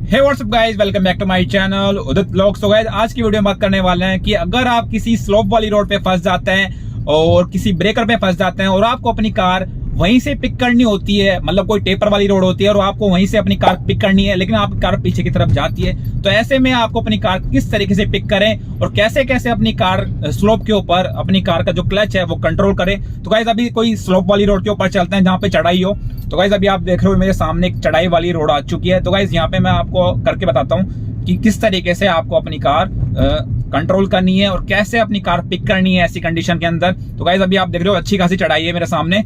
Hey what's up guys, welcome back to my channel Udit vlogs. तो guys आज की video में बात करने वाले हैं कि अगर आप किसी स्लोप वाली रोड पे फंस जाते हैं और किसी ब्रेकर पे फंस जाते हैं और आपको अपनी कार वहीं से पिक करनी होती है, मतलब कोई टेपर वाली रोड होती है और आपको वहीं से अपनी कार पिक करनी है, लेकिन आपकी कार पीछे की तरफ जाती है, तो ऐसे में आपको अपनी कार किस तरीके से पिक करें और कैसे कैसे अपनी कार स्लोप के ऊपर अपनी कार का जो क्लच है वो कंट्रोल करें। तो गाइस अभी कोई स्लोप वाली रोड के ऊपर चलते हैं जहाँ पे चढ़ाई हो। तो गाइस अभी आप देख रहे हो मेरे सामने एक चढ़ाई वाली रोड आ चुकी है। तो गाइस यहाँ पे मैं आपको करके बताता हूँ कि किस तरीके से आपको अपनी कार कंट्रोल करनी है और कैसे अपनी कार पिक करनी है ऐसी कंडीशन के अंदर। तो गाइस अभी आप देख रहे हो अच्छी खासी चढ़ाई है मेरे सामने।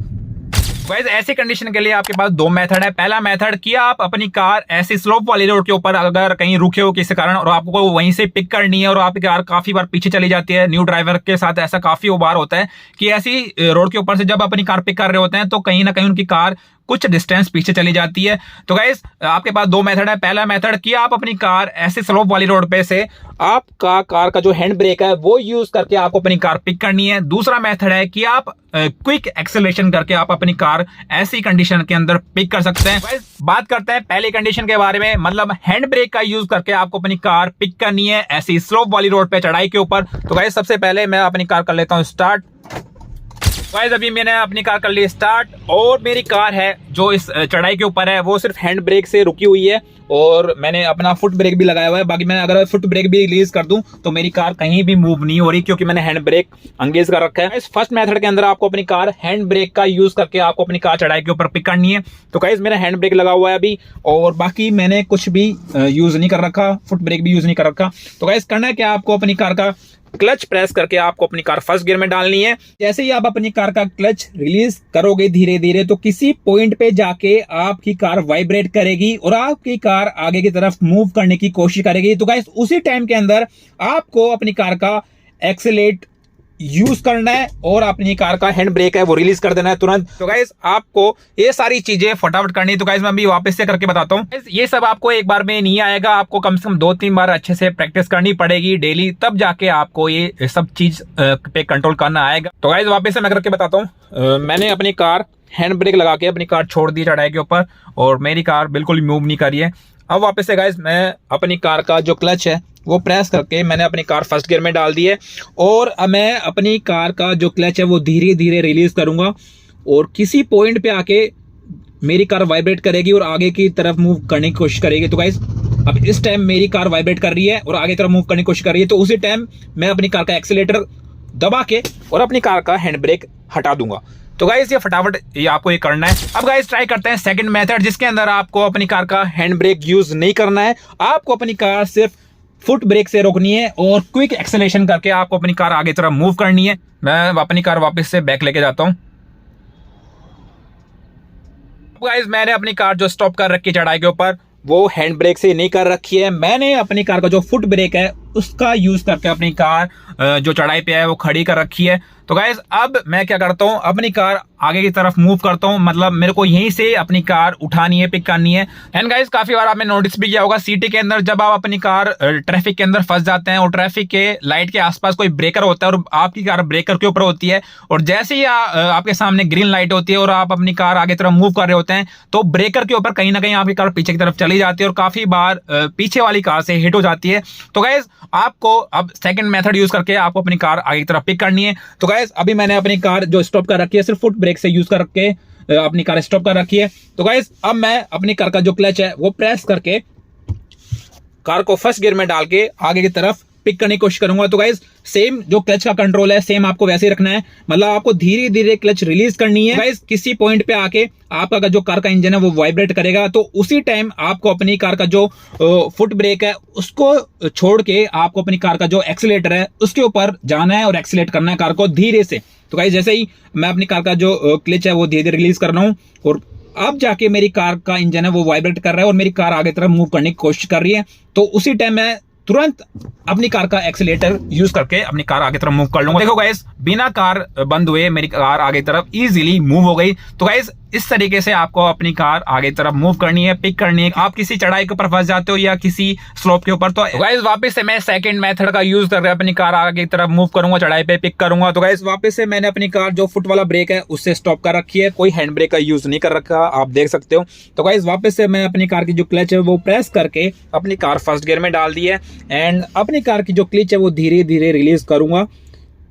गाइस ऐसी कंडीशन के लिए आपके पास दो मेथड है। पहला मेथड कि आप अपनी कार ऐसी स्लोप वाली रोड के ऊपर अगर कहीं रुके हो किसी कारण और आपको वहीं से पिक करनी है और आपकी कार काफी बार पीछे चली जाती है। न्यू ड्राइवर के साथ ऐसा काफी बार होता है कि ऐसी रोड के ऊपर से जब अपनी कार पिक कर रहे होते हैं तो कहीं ना कहीं उनकी कार कुछ डिस्टेंस पीछे चली जाती है। तो गाइस आपके पास दो मेथड है। पहला मेथड कि आप अपनी कार ऐसे स्लोप वाली रोड पे से आपका कार का जो हैंड ब्रेक है वो यूज करके आपको अपनी कार पिक करनी है। दूसरा मेथड है कि आप क्विक एक्सेलरेशन करके आप अपनी कार ऐसी कंडीशन के अंदर पिक कर सकते हैं। गाइस बात करते हैं पहली कंडीशन के बारे में, मतलब हैंड ब्रेक का यूज करके आपको अपनी कार पिक करनी है ऐसी स्लोप वाली रोड पे चढ़ाई के ऊपर। तो गाइस सबसे पहले मैं अपनी कार कर लेता हूँ स्टार्ट। गाइस अभी मैंने अपनी कार कर ली स्टार्ट और मेरी कार है जो इस चढ़ाई के ऊपर है वो सिर्फ हैंड ब्रेक से रुकी हुई है और मैंने अपना फुट ब्रेक भी लगाया हुआ है। बाकी मैं अगर फुट ब्रेक भी रिलीज कर दूं तो मेरी कार कहीं भी मूव नहीं हो रही क्योंकि मैंने हैंड ब्रेक एंगेज कर रखा है। इस फर्स्ट मेथड के अंदर आपको अपनी कार हैंड ब्रेक का यूज करके आपको अपनी कार चढ़ाई के ऊपर पिक करनी है। तो गाइस मेरा हैंड ब्रेक लगा हुआ है अभी और बाकी मैंने कुछ भी यूज नहीं कर रखा, फुट ब्रेक भी यूज नहीं कर रखा। तो गाइस करना है क्या, आपको अपनी कार का क्लच प्रेस करके आपको अपनी कार फर्स्ट गियर में डालनी है। जैसे ही आप अपनी कार का क्लच रिलीज करोगे धीरे धीरे तो किसी पॉइंट पे जाके आपकी कार वाइब्रेट करेगी और आपकी कार आगे की तरफ मूव करने की कोशिश करेगी। तो गाइस उसी टाइम के अंदर आपको अपनी कार का एक्सेलेरेट यूज करना है और अपनी कार का हैंड ब्रेक है वो रिलीज कर देना है तुरंत। तो गाइस आपको ये सारी चीजें फटाफट करनी है। तो गाइस मैं अभी वापस से करके बताता हूँ। ये सब आपको एक बार में नहीं आएगा, आपको कम से कम 2-3 बार अच्छे से प्रैक्टिस करनी पड़ेगी डेली, तब जाके आपको ये सब चीज पे कंट्रोल करना आएगा। तो गाइस वापस से मैं करके बताता हूँ। मैंने अपनी कार हैंड ब्रेक लगा के अपनी कार छोड़ दी चढ़ाई के ऊपर और मेरी कार बिल्कुल मूव नहीं कर रही है। अब वापस से गाइस मैं अपनी कार का जो क्लच है वो प्रेस करके मैंने अपनी कार फर्स्ट गियर में डाल दी है और अब मैं अपनी कार का जो क्लच है वो धीरे धीरे रिलीज करूंगा और किसी पॉइंट पे आके मेरी कार वाइब्रेट करेगी और आगे की तरफ मूव करने की कोशिश करेगी। तो गाइस अब इस टाइम मेरी कार वाइब्रेट कर रही है और आगे तरफ मूव करने की कोशिश कर रही है, तो उसी टाइम मैं अपनी कार का एक्सीलेटर दबा के और अपनी कार का हैंड ब्रेक हटा दूंगा। तो गाइस ये फटाफट ये आपको ये करना है। अब गाइस ट्राई करते हैं सेकंड मेथड जिसके अंदर आपको अपनी कार का हैंड ब्रेक यूज नहीं करना है। आपको अपनी कार सिर्फ फुट ब्रेक से रोकनी है और क्विक एक्सेलरेशन करके आपको अपनी कार आगे तरफ मूव करनी है। मैं अपनी कार वापस से बैक लेके जाता हूं। गाइस मैंने अपनी कार जो स्टॉप कर रखी है चढ़ाई के ऊपर वो हैंड ब्रेक से नहीं कर रखी है, मैंने अपनी कार का जो फुट ब्रेक है उसका यूज करके अपनी कार जो चढ़ाई पे है वो खड़ी कर रखी है। तो गाइस अब मैं क्या करता हूँ, अपनी कार आगे की तरफ मूव करता हूँ, मतलब मेरे को यहीं से अपनी कार उठानी है, पिक करनी है। एंड गाइस काफी बार आपने नोटिस भी किया होगा सिटी के अंदर जब आप अपनी कार ट्रैफिक के अंदर फंस जाते हैं और ट्रैफिक के लाइट के आसपास कोई ब्रेकर होता है और आपकी कार ब्रेकर के ऊपर होती है और जैसे ही आपके सामने ग्रीन लाइट होती है और आप अपनी कार आगे तरफ मूव कर रहे होते हैं तो ब्रेकर के ऊपर कहीं ना कहीं आपकी कार पीछे की तरफ चली जाती है और काफी बार पीछे वाली कार से हिट हो जाती है। तो गाइस आपको अब सेकंड मेथड यूज करके आपको अपनी कार आगे की तरफ पिक करनी है। तो गाइस अभी मैंने अपनी कार जो स्टॉप कर रखी है सिर्फ फुट ब्रेक से यूज कर के अपनी कार स्टॉप कर रखी है। तो गाइस अब मैं अपनी कार का जो क्लच है वो प्रेस करके कार को फर्स्ट गियर में डाल के आगे की तरफ पिक करने की कोशिश करूंगा। तो गाइस सेम जो क्लच का कंट्रोल है सेम आपको वैसे ही रखना है, मतलब आपको धीरे धीरे क्लच रिलीज करनी है। गाइस किसी पॉइंट पे आके आपका जो कार का इंजन है वो वाइब्रेट करेगा तो उसी टाइम आपको अपनी कार का जो फुट ब्रेक है उसको छोड़ के आपको अपनी कार का जो एक्सीलेटर है उसके ऊपर जाना है और एक्सीलेट करना है कार को धीरे से। तो गाइस जैसे ही मैं अपनी कार का जो क्लच है वो धीरे धीरे रिलीज कर रहा हूँ और अब जाके मेरी कार का इंजन है वो वाइब्रेट कर रहा है और मेरी कार आगे तरफ मूव करने की कोशिश कर रही है, तो उसी टाइम मैं तुरंत अपनी कार का एक्सीलेटर यूज करके अपनी कार आगे तरफ मूव कर लूंगा। देखो गाइस बिना कार बंद हुए मेरी कार आगे तरफ इजीली मूव हो गई। तो गाइस इस तरीके से आपको अपनी कार आगे तरफ मूव करनी है, पिक करनी है। आप किसी चढ़ाई के ऊपर फंस जाते हो या किसी स्लोप के ऊपर, तो गाइस वापस से मैं सेकंड मेथड का यूज कर रहा अपनी कार आगे की तरफ मूव करूंगा, चढ़ाई पे पिक करूंगा। तो गाइस वापस से मैंने अपनी कार जो फुट वाला ब्रेक है उससे स्टॉप कर रखी है, कोई हैंड ब्रेक का यूज नहीं कर रखा, आप देख सकते हो। तो गाइस वापस से मैं अपनी कार की जो क्लच है वो प्रेस करके अपनी कार फर्स्ट गियर में डाल दी है एंड अपनी कार की जो क्लच है वो धीरे धीरे रिलीज करूंगा।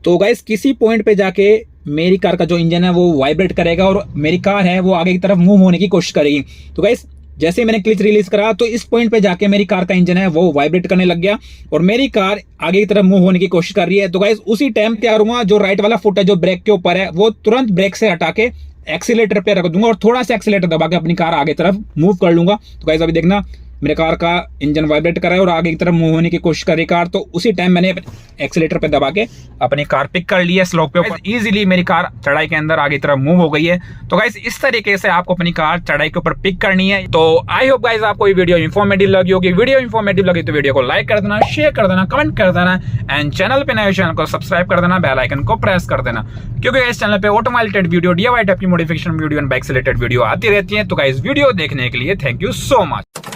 तो गाइस किसी पॉइंट पे जाके मेरी कार का जो इंजन है वो वाइब्रेट करेगा और मेरी कार है वो आगे की तरफ मूव होने की कोशिश करेगी। तो गाइस जैसे ही मैंने क्लच रिलीज करा तो इस पॉइंट पे जाके मेरी कार का इंजन है वो वाइब्रेट करने लग गया और मेरी कार आगे की तरफ मूव होने की कोशिश कर रही है। तो गाइस उसी टाइम क्या करूंगा, जो राइट वाला फुट है जो ब्रेक के ऊपर है वो तुरंत ब्रेक से हटा के एक्सीलेटर पे रख दूंगा और थोड़ा सा एक्सीलेटर दबा के अपनी कार आगे तरफ मूव कर लूंगा। तो गाइस अभी देखना मेरे कार का इंजन वाइब्रेट कर रहा है और आगे की तरफ मूव होने की कोशिश कर रही कार। तो उसी टाइम मैंने एक्सीलेटर पे दबा के अपनी कार पिक कर ली है स्लोप पे ऊपर, इजीली मेरी कार चढ़ाई के अंदर आगे की तरफ मूव हो गई है। तो गाइस इस तरीके से आपको अपनी कार चढ़ाई के ऊपर पिक करनी है। तो आई होप गाइस आपको ये वीडियो इन्फॉर्मेटिव लगी होगी। वीडियो इन्फॉर्मेटिव लगी तो वीडियो को लाइक कर देना, शेयर कर देना, कमेंट कर देना एंड चैनल पे नए चैनल को सब्सक्राइब कर देना, बेल आइकन को प्रेस कर देना, क्योंकि इस चैनल पे automobile related video, DIY type की मॉडिफिकेशन वीडियो एंड बाइक से रिलेटेड वीडियो आती रहती है। तो गाइस वीडियो देखने के लिए थैंक यू सो मच।